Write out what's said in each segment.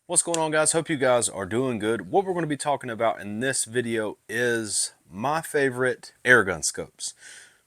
What's going on, guys? Hope you guys are doing good. What we're going to be talking about in this video is my favorite airgun scopes.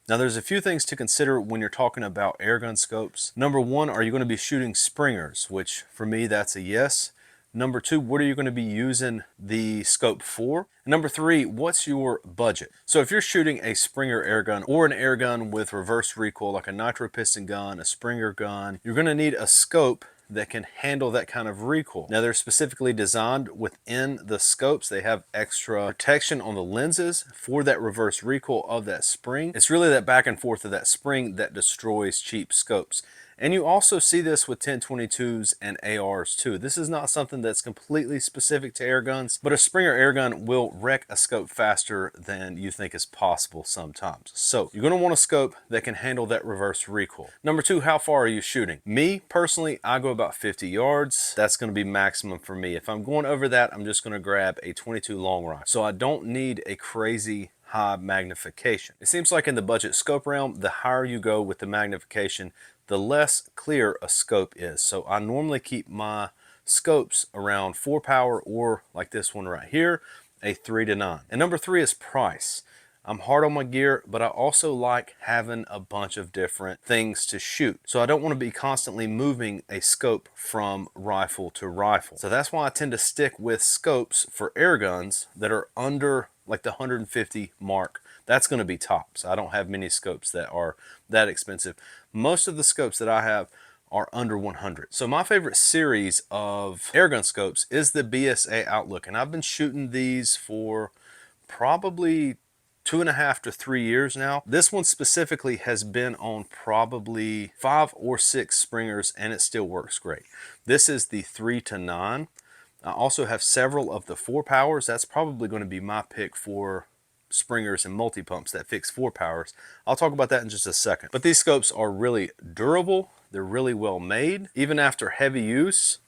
Now, there's a few things to consider when you're talking about airgun scopes. Number one, are you going to be shooting springers? Which for me, that's a yes. Number two, what are you going to be using the scope for? Number three, what's your budget? So if you're shooting a Springer airgun or an airgun with reverse recoil, like a nitro piston gun, a Springer gun, you're going to need a scope that can handle that kind of recoil. Now, they're specifically designed within the scopes. They have extra protection on the lenses for that reverse recoil of that spring. It's really that back and forth of that spring that destroys cheap scopes. And you also see this with 1022s and ARs too. This is not something that's completely specific to airguns, but a Springer airgun will wreck a scope faster than you think is possible sometimes. So you're going to want a scope that can handle that reverse recoil. Number two, how far are you shooting? Me, personally, I go about 50 yards. That's going to be maximum for me. If I'm going over that, I'm just going to grab a 22 long rifle. So I don't need a crazy high magnification. It seems like in the budget scope realm, the higher you go with the magnification, the less clear a scope is. So I normally keep my scopes around 4 power, or like this one right here, a 3-9. And number three is price. I'm hard on my gear, but I also like having a bunch of different things to shoot. So I don't want to be constantly moving a scope from rifle to rifle. So that's why I tend to stick with scopes for air guns that are under like the 150 mark. That's going to be tops. I don't have many scopes that are that expensive. Most of the scopes that I have are under 100. So my favorite series of airgun scopes is the BSA Outlook, and I've been shooting these for probably 2.5 to 3 years now. This one specifically has been on probably 5 or 6 springers, and it still works great. This is the 3-9. I also have several of the 4 powers. That's probably going to be my pick for springers and multi-pumps that fix 4 powers. I'll talk about that in just a second. But these scopes are really durable. They're really well made. Even after heavy use,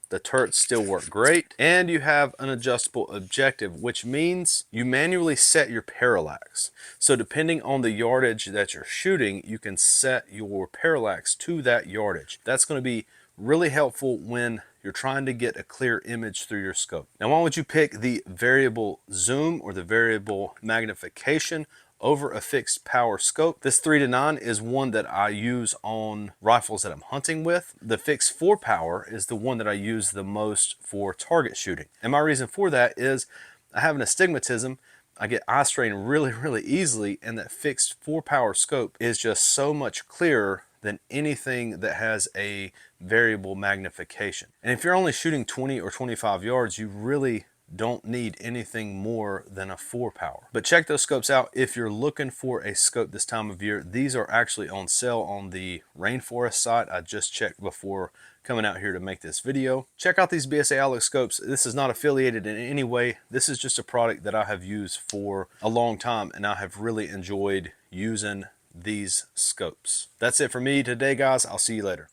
the turrets still work great, and you have an adjustable objective, which means you manually set your parallax. So depending on the yardage that you're shooting, you can set your parallax to that yardage. That's going to be really helpful when you're trying to get a clear image through your scope. Now, why would you pick the variable zoom or the variable magnification over a fixed power scope? This 3-9 is one that I use on rifles that I'm hunting with. The fixed 4 power is the one that I use the most for target shooting. And my reason for that is I have an astigmatism. I get eye strain really easily, and that fixed 4 power scope is just so much clearer than anything that has a variable magnification. And if you're only shooting 20 or 25 yards, you really don't need anything more than a 4 power. But check those scopes out if you're looking for a scope this time of year. These are actually on sale on the Rainforest site. I just checked before coming out here to make this video. Check out these BSA Outlook scopes. This is not affiliated in any way. This is just a product that I have used for a long time, and I have really enjoyed using these scopes. That's it for me today, guys. I'll see you later.